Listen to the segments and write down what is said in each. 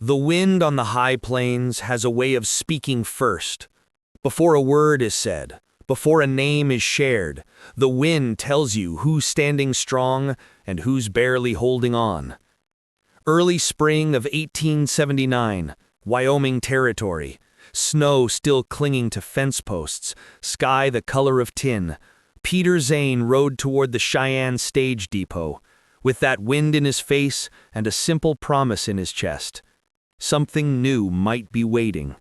The wind on the high plains has a way of speaking first. Before a word is said, before a name is shared, the wind tells you who's standing strong and who's barely holding on. Early spring of 1879, Wyoming Territory. Snow still clinging to fence posts, sky the color of tin. Peter Zane rode toward the Cheyenne stage depot, with that wind in his face and a simple promise in his chest. Something new might be waiting.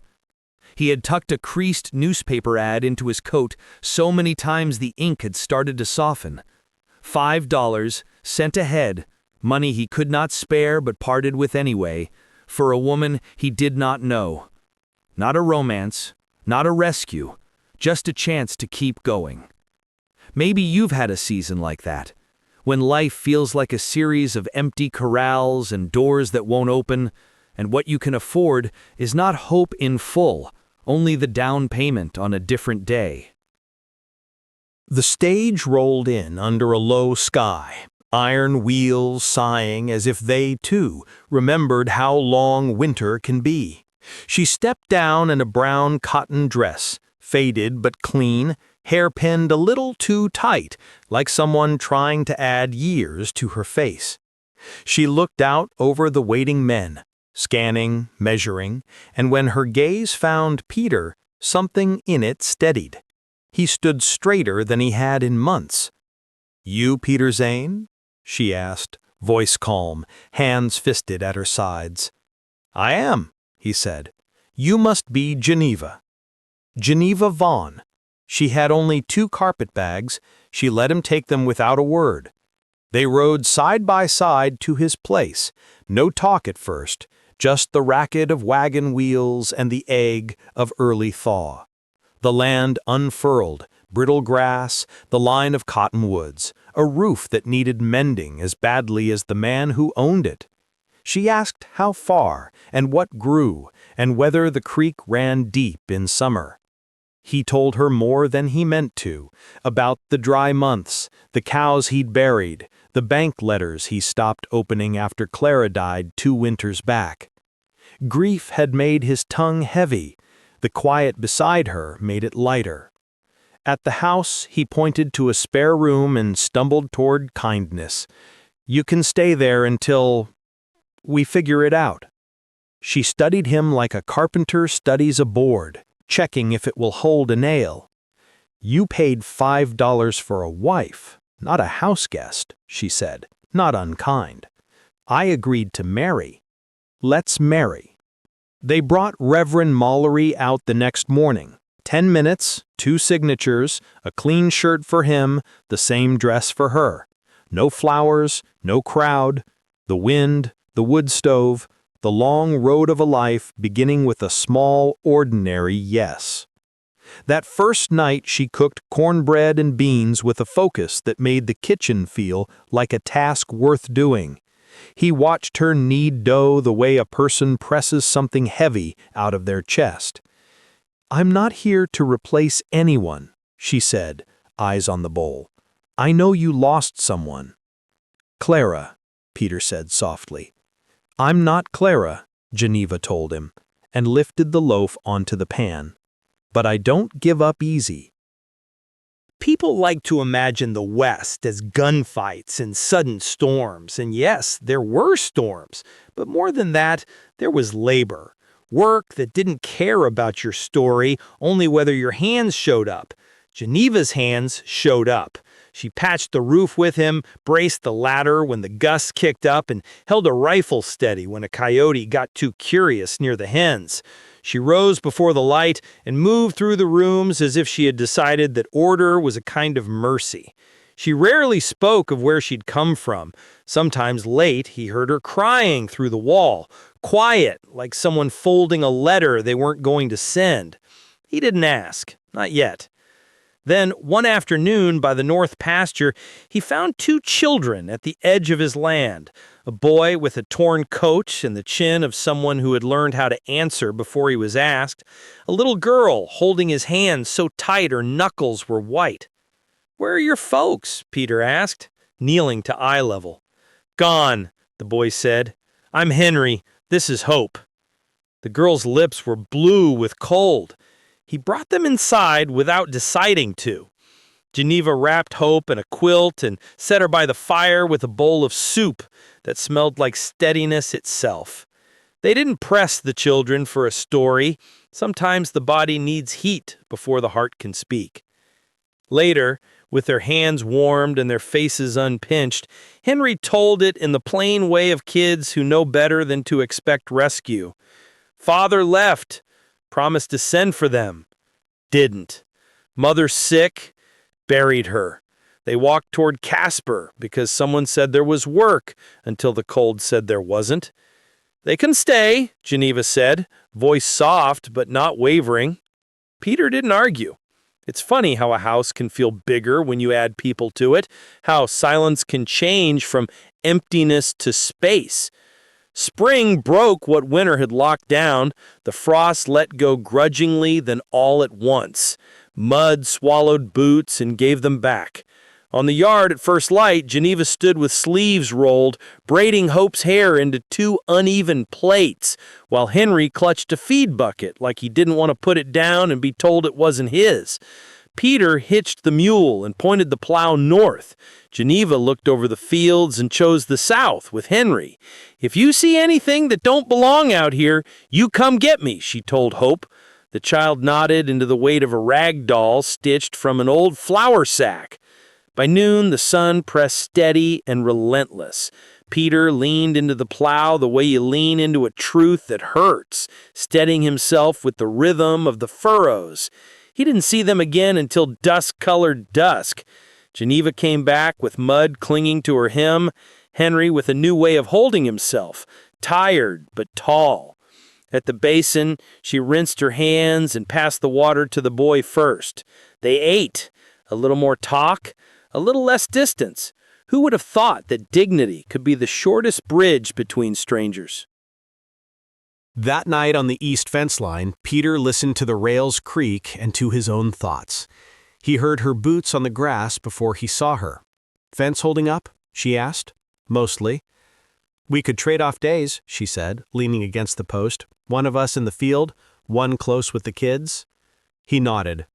He had tucked a creased newspaper ad into his coat so many times the ink had started to soften. $5, sent ahead, money he could not spare but parted with anyway, for a woman he did not know. Not a romance, not a rescue, just a chance to keep going. Maybe you've had a season like that, when life feels like a series of empty corrals and doors that won't open, and what you can afford is not hope in full, only the down payment on a different day. The stage rolled in under a low sky, iron wheels sighing as if they, too, remembered how long winter can be. She stepped down in a brown cotton dress, faded but clean, hair pinned a little too tight, like someone trying to add years to her face. She looked out over the waiting men, scanning, measuring, and when her gaze found Peter, something in it steadied. He stood straighter than he had in months. "You Peter Zane?" she asked, voice calm, hands fisted at her sides. "I am," he said. "You must be Geneva." Geneva Vaughn. She had only 2 carpetbags. She let him take them without a word. They rode side by side to his place. No talk at first, just the racket of wagon wheels and the egg of early thaw. The land unfurled, brittle grass, the line of cottonwoods, a roof that needed mending as badly as the man who owned it. She asked how far, and what grew, and whether the creek ran deep in summer. He told her more than he meant to, about the dry months, the cows he'd buried, the bank letters he stopped opening after Clara died 2 winters back. Grief had made his tongue heavy. The quiet beside her made it lighter. At the house, he pointed to a spare room and stumbled toward kindness. "You can stay there until we figure it out." She studied him like a carpenter studies a board, checking if it will hold a nail. "You paid $5 for a wife, not a house guest," she said, not unkind. "I agreed to marry. Let's marry." They brought Reverend Mallory out the next morning. 10 minutes, 2 signatures, a clean shirt for him, the same dress for her. No flowers, no crowd, the wind, the wood stove, the long road of a life beginning with a small, ordinary yes. That first night she cooked cornbread and beans with a focus that made the kitchen feel like a task worth doing. He watched her knead dough the way a person presses something heavy out of their chest. "I'm not here to replace anyone," she said, eyes on the bowl. "I know you lost someone." "Clara," Peter said softly. "I'm not Clara," Geneva told him, and lifted the loaf onto the pan. "But I don't give up easy." People like to imagine the West as gunfights and sudden storms, and yes, there were storms, but more than that, there was labor. Work that didn't care about your story, only whether your hands showed up. Geneva's hands showed up. She patched the roof with him, braced the ladder when the gusts kicked up, and held a rifle steady when a coyote got too curious near the hens. She rose before the light and moved through the rooms as if she had decided that order was a kind of mercy. She rarely spoke of where she'd come from. Sometimes late, he heard her crying through the wall, quiet, like someone folding a letter they weren't going to send. He didn't ask, not yet. Then, one afternoon by the north pasture, he found 2 children at the edge of his land, a boy with a torn coat and the chin of someone who had learned how to answer before he was asked, a little girl holding his hand so tight her knuckles were white. "Where are your folks?" Peter asked, kneeling to eye level. "Gone," the boy said. "I'm Henry, This is Hope." The girl's lips were blue with cold. He brought them inside without deciding to. Geneva wrapped Hope in a quilt and set her by the fire with a bowl of soup that smelled like steadiness itself. They didn't press the children for a story. Sometimes the body needs heat before the heart can speak. Later, with their hands warmed and their faces unpinched, Henry told it in the plain way of kids who know better than to expect rescue. Father left, promised to send for them. Didn't. Mother sick, buried her. They walked toward Casper because someone said there was work until the cold said there wasn't. "They can stay," Geneva said, voice soft but not wavering. Peter didn't argue. It's funny how a house can feel bigger when you add people to it, how silence can change from emptiness to space. Spring broke what winter had locked down. The frost let go grudgingly, then all at once. Mud swallowed boots and gave them back. On the yard at first light, Geneva stood with sleeves rolled, braiding Hope's hair into two uneven plaits, while Henry clutched a feed bucket like he didn't want to put it down and be told it wasn't his. Peter hitched the mule and pointed the plow north. Geneva looked over the fields and chose the south with Henry. "If you see anything that don't belong out here, you come get me," she told Hope. The child nodded into the weight of a rag doll stitched from an old flour sack. By noon, the sun pressed steady and relentless. Peter leaned into the plow the way you lean into a truth that hurts, steadying himself with the rhythm of the furrows. He didn't see them again until dusk-colored dusk. Geneva came back with mud clinging to her hem, Henry with a new way of holding himself, tired but tall. At the basin, she rinsed her hands and passed the water to the boy first. They ate. A little more talk, a little less distance. Who would have thought that dignity could be the shortest bridge between strangers? That night on the east fence line, Peter listened to the rails creak and to his own thoughts. He heard her boots on the grass before he saw her. "Fence holding up?" she asked. "Mostly." "We could trade off days," she said, leaning against the post. "One of us in the field, one close with the kids." He nodded.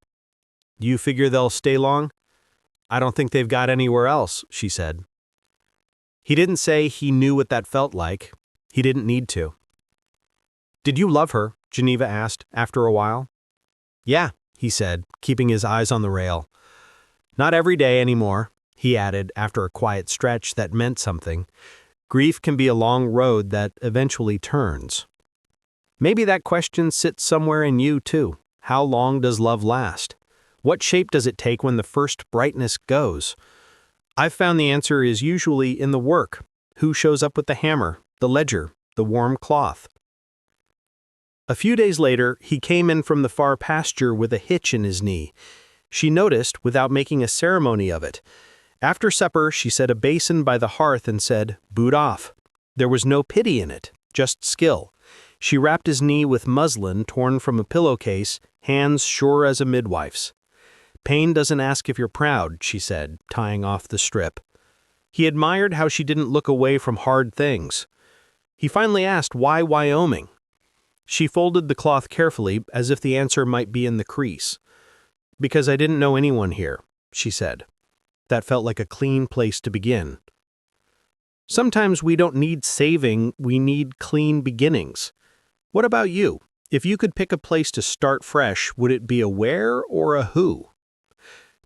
"You figure they'll stay long?" "I don't think they've got anywhere else," she said. He didn't say he knew what that felt like. He didn't need to. "Did you love her?" Geneva asked after a while. "Yeah," he said, keeping his eyes on the rail. "Not every day anymore," he added after a quiet stretch that meant something. "Grief can be a long road that eventually turns." Maybe that question sits somewhere in you, too. How long does love last? What shape does it take when the first brightness goes? I've found the answer is usually in the work. Who shows up with the hammer, the ledger, the warm cloth? A few days later, he came in from the far pasture with a hitch in his knee. She noticed without making a ceremony of it. After supper, she set a basin by the hearth and said, "Boot off." There was no pity in it, just skill. She wrapped his knee with muslin torn from a pillowcase, hands sure as a midwife's. "Pain doesn't ask if you're proud," she said, tying off the strip. He admired how she didn't look away from hard things. He finally asked why Wyoming. She folded the cloth carefully, as if the answer might be in the crease. "Because I didn't know anyone here," she said. That felt like a clean place to begin. Sometimes we don't need saving, we need clean beginnings. What about you? If you could pick a place to start fresh, would it be a where or a who?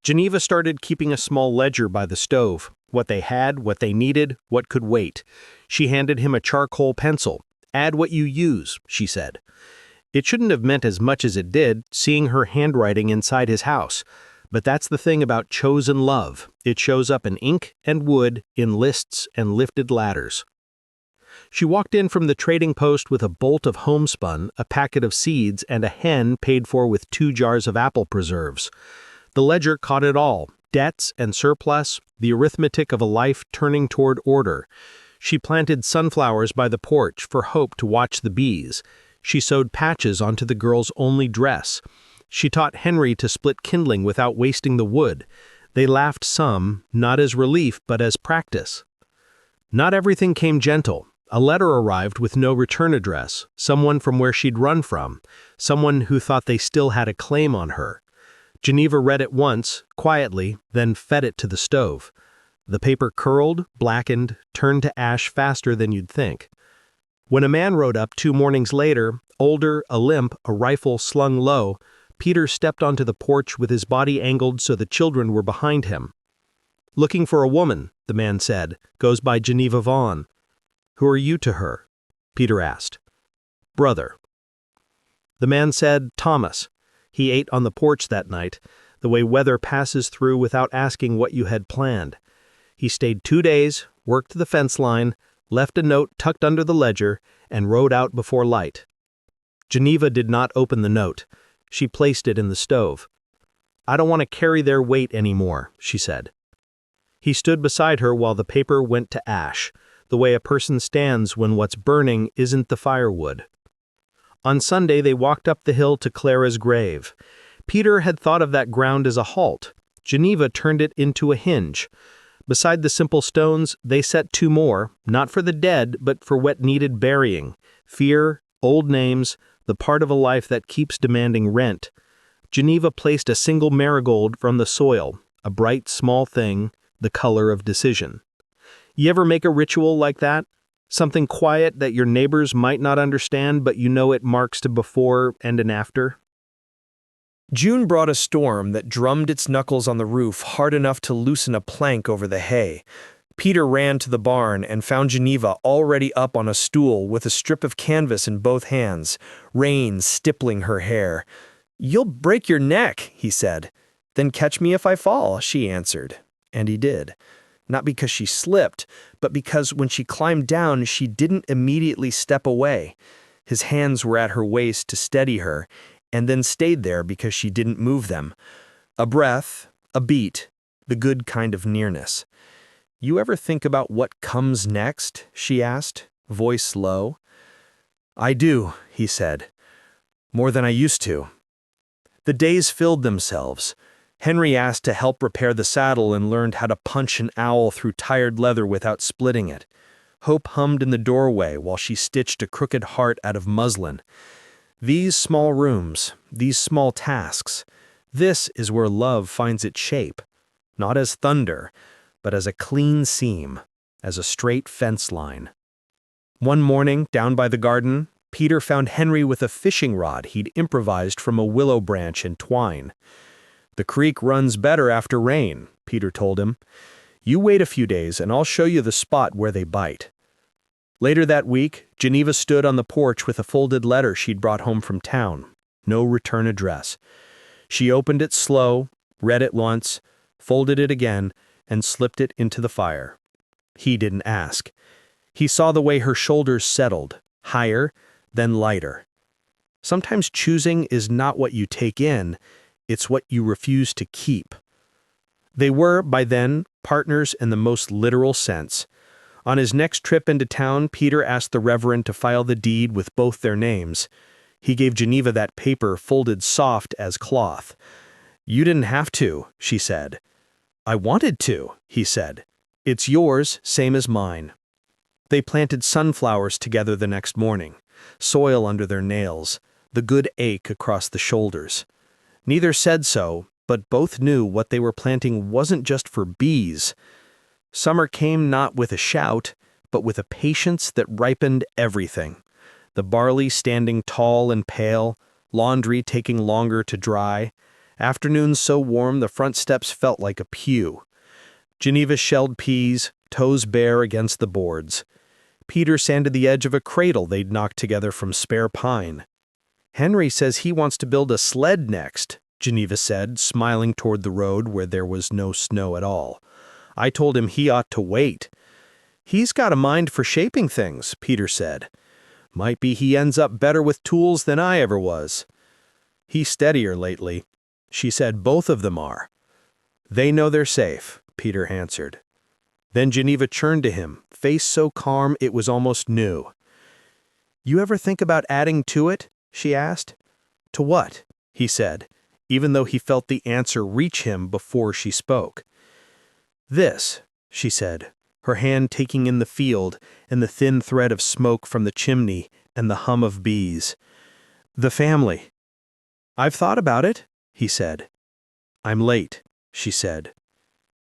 Geneva started keeping a small ledger by the stove. What they had, what they needed, what could wait. She handed him a charcoal pencil. "Add what you use," she said. It shouldn't have meant as much as it did, seeing her handwriting inside his house. But that's the thing about chosen love. It shows up in ink and wood, in lists and lifted ladders. She walked in from the trading post with a bolt of homespun, a packet of seeds, and a hen paid for with 2 jars of apple preserves. The ledger caught it all, debts and surplus, the arithmetic of a life turning toward order. She planted sunflowers by the porch for Hope to watch the bees. She sewed patches onto the girl's only dress. She taught Henry to split kindling without wasting the wood. They laughed some, not as relief but as practice. Not everything came gentle. A letter arrived with no return address, someone from where she'd run from, someone who thought they still had a claim on her. Geneva read it once, quietly, then fed it to the stove. The paper curled, blackened, turned to ash faster than you'd think. When a man rode up 2 mornings later, older, a limp, a rifle slung low, Peter stepped onto the porch with his body angled so the children were behind him. "Looking for a woman," the man said, "goes by Geneva Vaughn." "Who are you to her?" Peter asked. "Brother." The man said, "Thomas. He ate on the porch that night, the way weather passes through without asking what you had planned. He stayed 2 days, worked the fence line, left a note tucked under the ledger, and rode out before light." Geneva did not open the note. She placed it in the stove. "I don't want to carry their weight anymore," she said. He stood beside her while the paper went to ash, the way a person stands when what's burning isn't the firewood. On Sunday they walked up the hill to Clara's grave. Peter had thought of that ground as a halt. Geneva turned it into a hinge. Beside the simple stones, they set 2 more, not for the dead, but for what needed burying: fear, old names, the part of a life that keeps demanding rent. Geneva placed a single marigold from the soil, a bright, small thing, the color of decision. You ever make a ritual like that? Something quiet that your neighbors might not understand, but you know it marks a before and an after? June brought a storm that drummed its knuckles on the roof hard enough to loosen a plank over the hay. Peter ran to the barn and found Geneva already up on a stool with a strip of canvas in both hands, rain stippling her hair. "You'll break your neck," he said. "Then catch me if I fall," she answered. And he did. Not because she slipped, but because when she climbed down, she didn't immediately step away. His hands were at her waist to steady her, and then stayed there because she didn't move them. A breath, a beat, the good kind of nearness. "You ever think about what comes next?" she asked, voice low. "I do," he said. "More than I used to." The days filled themselves. Henry asked to help repair the saddle and learned how to punch an owl through tired leather without splitting it. Hope hummed in the doorway while she stitched a crooked heart out of muslin. These small rooms, these small tasks, this is where love finds its shape, not as thunder, but as a clean seam, as a straight fence line. One morning, down by the garden, Peter found Henry with a fishing rod he'd improvised from a willow branch and twine. "The creek runs better after rain," Peter told him. "You wait a few days and I'll show you the spot where they bite." Later that week, Geneva stood on the porch with a folded letter she'd brought home from town. No return address. She opened it slow, read it once, folded it again, and slipped it into the fire. He didn't ask. He saw the way her shoulders settled, higher, then lighter. Sometimes choosing is not what you take in, it's what you refuse to keep. They were, by then, partners in the most literal sense. On his next trip into town, Peter asked the Reverend to file the deed with both their names. He gave Geneva that paper folded soft as cloth. "You didn't have to," she said. "I wanted to," he said. "It's yours, same as mine." They planted sunflowers together the next morning, soil under their nails, the good ache across the shoulders. Neither said so, but both knew what they were planting wasn't just for bees. Summer came not with a shout, but with a patience that ripened everything. The barley standing tall and pale, laundry taking longer to dry, afternoons so warm the front steps felt like a pew. Geneva shelled peas, toes bare against the boards. Peter sanded the edge of a cradle they'd knocked together from spare pine. "Henry says he wants to build a sled next," Geneva said, smiling toward the road where there was no snow at all. "I told him he ought to wait." "He's got a mind for shaping things," Peter said. "Might be he ends up better with tools than I ever was." "He's steadier lately." She said both of them are. "They know they're safe," Peter answered. Then Geneva turned to him, face so calm it was almost new. "You ever think about adding to it?" she asked. "To what?" he said, even though he felt the answer reach him before she spoke. "This," she said, her hand taking in the field and the thin thread of smoke from the chimney and the hum of bees. "The family." "I've thought about it," he said. "I'm late," she said.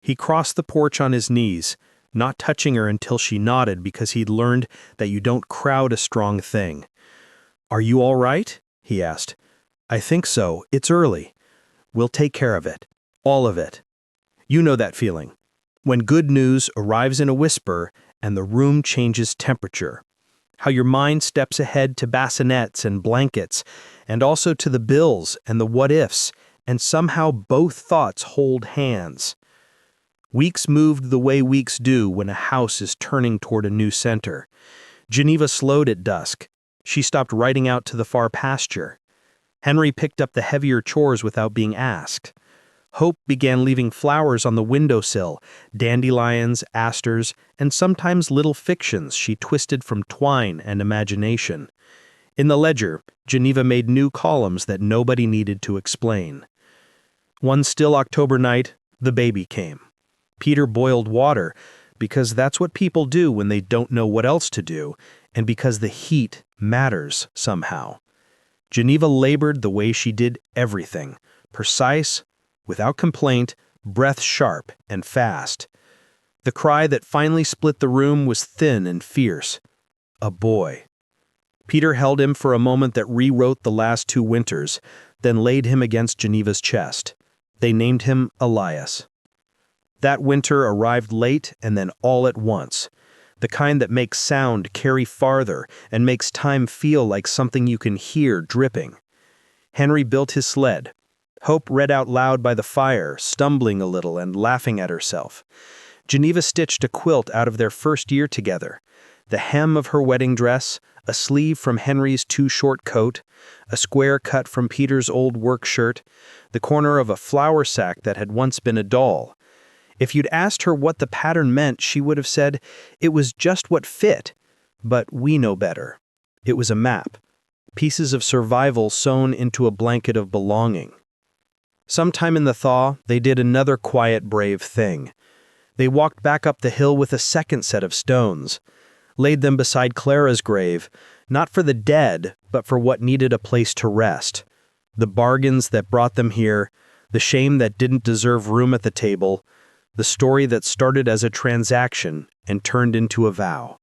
He crossed the porch on his knees, not touching her until she nodded because he'd learned that you don't crowd a strong thing. "Are you all right?" he asked. "I think so. It's early. We'll take care of it. All of it." You know that feeling, when good news arrives in a whisper and the room changes temperature. How your mind steps ahead to bassinets and blankets, and also to the bills and the what-ifs, and somehow both thoughts hold hands. Weeks moved the way weeks do when a house is turning toward a new center. Geneva slowed at dusk. She stopped riding out to the far pasture. Henry picked up the heavier chores without being asked. Hope began leaving flowers on the windowsill, dandelions, asters, and sometimes little fictions she twisted from twine and imagination. In the ledger, Geneva made new columns that nobody needed to explain. One still October night, the baby came. Peter boiled water, because that's what people do when they don't know what else to do, and because the heat matters somehow. Geneva labored the way she did everything, precise, without complaint, breath sharp and fast. The cry that finally split the room was thin and fierce. A boy. Peter held him for a moment that rewrote the last 2 winters, then laid him against Geneva's chest. They named him Elias. That winter arrived late and then all at once, the kind that makes sound carry farther and makes time feel like something you can hear dripping. Henry built his sled. Hope read out loud by the fire, stumbling a little and laughing at herself. Geneva stitched a quilt out of their first year together. The hem of her wedding dress, a sleeve from Henry's too-short coat, a square cut from Peter's old work shirt, the corner of a flour sack that had once been a doll. If you'd asked her what the pattern meant, she would have said it was just what fit. But we know better. It was a map. Pieces of survival sewn into a blanket of belonging. Sometime in the thaw, they did another quiet, brave thing. They walked back up the hill with a second set of stones, laid them beside Clara's grave, not for the dead, but for what needed a place to rest. The bargains that brought them here, the shame that didn't deserve room at the table, the story that started as a transaction and turned into a vow.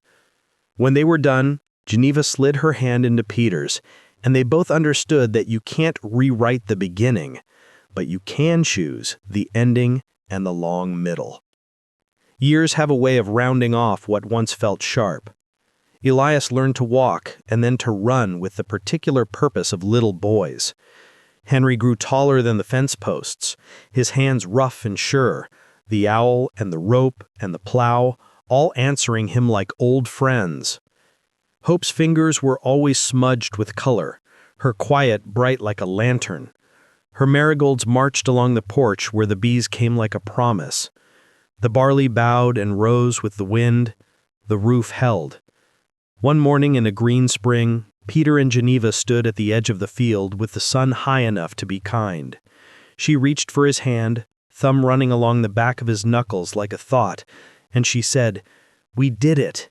When they were done, Geneva slid her hand into Peter's, and they both understood that you can't rewrite the beginning, but you can choose the ending and the long middle. Years have a way of rounding off what once felt sharp. Elias learned to walk and then to run with the particular purpose of little boys. Henry grew taller than the fence posts, his hands rough and sure, the owl and the rope and the plow, all answering him like old friends. Hope's fingers were always smudged with color, her quiet bright like a lantern. Her marigolds marched along the porch where the bees came like a promise. The barley bowed and rose with the wind. The roof held. One morning in a green spring, Peter and Geneva stood at the edge of the field with the sun high enough to be kind. She reached for his hand, thumb running along the back of his knuckles like a thought, and she said, "We did it."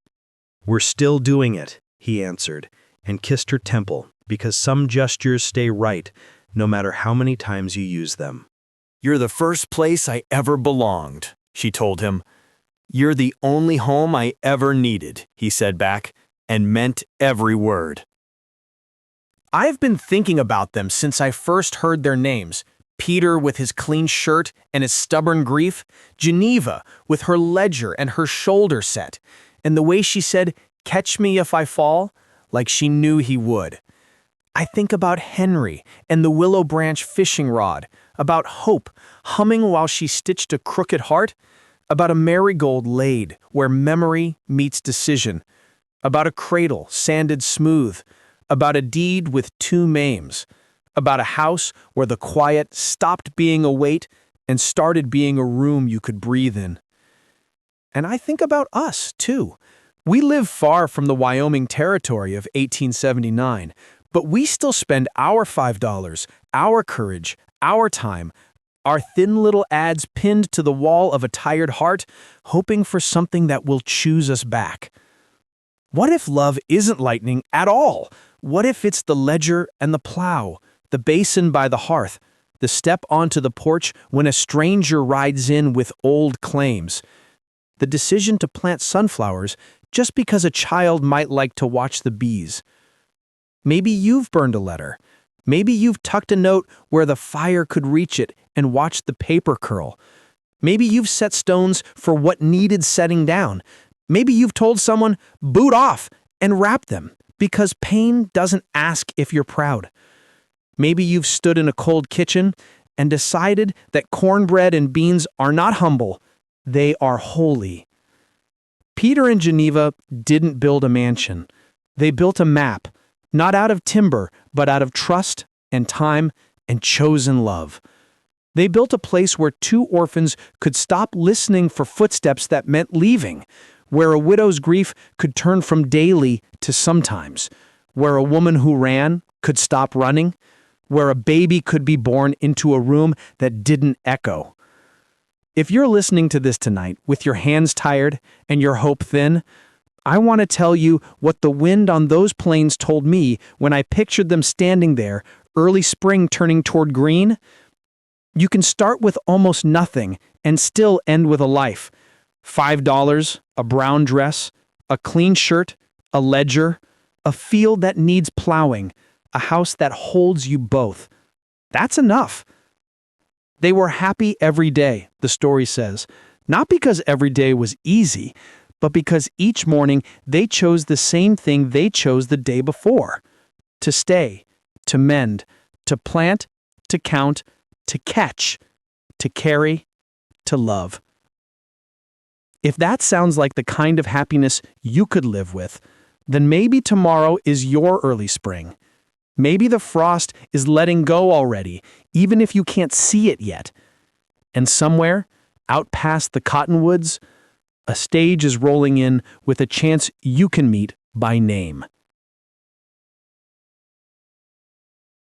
"We're still doing it," he answered, and kissed her temple, because some gestures stay right, no matter how many times you use them. "You're the first place I ever belonged," she told him. "You're the only home I ever needed," he said back, and meant every word. I've been thinking about them since I first heard their names. Peter with his clean shirt and his stubborn grief, Geneva with her ledger and her shoulder set, and the way she said, "Catch me if I fall," like she knew he would. I think about Henry and the willow branch fishing rod, about Hope humming while she stitched a crooked heart, about a marigold laid where memory meets decision, about a cradle sanded smooth, about a deed with 2 names, about a house where the quiet stopped being a weight and started being a room you could breathe in. And I think about us, too. We live far from the Wyoming Territory of 1879, but we still spend our $5, our courage, our time, Our thin little ads pinned to the wall of a tired heart, hoping for something that will choose us back. What if love isn't lightning at all? What if it's the ledger and the plow, the basin by the hearth, the step onto the porch when a stranger rides in with old claims, the decision to plant sunflowers just because a child might like to watch the bees? Maybe you've burned a letter. Maybe you've tucked a note where the fire could reach it and watched the paper curl. Maybe you've set stones for what needed setting down. Maybe you've told someone, boot off, and wrapped them, because pain doesn't ask if you're proud. Maybe you've stood in a cold kitchen and decided that cornbread and beans are not humble, they are holy. Peter and Geneva didn't build a mansion. They built a map, not out of timber, but out of trust and time and chosen love. They built a place where two orphans could stop listening for footsteps that meant leaving, where a widow's grief could turn from daily to sometimes, where a woman who ran could stop running, where a baby could be born into a room that didn't echo. If you're listening to this tonight with your hands tired and your hope thin, I want to tell you what the wind on those plains told me when I pictured them standing there, early spring turning toward green. You can start with almost nothing and still end with a life. $5, a brown dress, a clean shirt, a ledger, a field that needs plowing, a house that holds you both. That's enough. They were happy every day, the story says, not because every day was easy, but because each morning they chose the same thing they chose the day before: to stay, to mend, to plant, to count, to catch, to carry, to love. If that sounds like the kind of happiness you could live with, then maybe tomorrow is your early spring. Maybe the frost is letting go already, even if you can't see it yet. And somewhere, out past the cottonwoods, a stage is rolling in with a chance you can meet by name.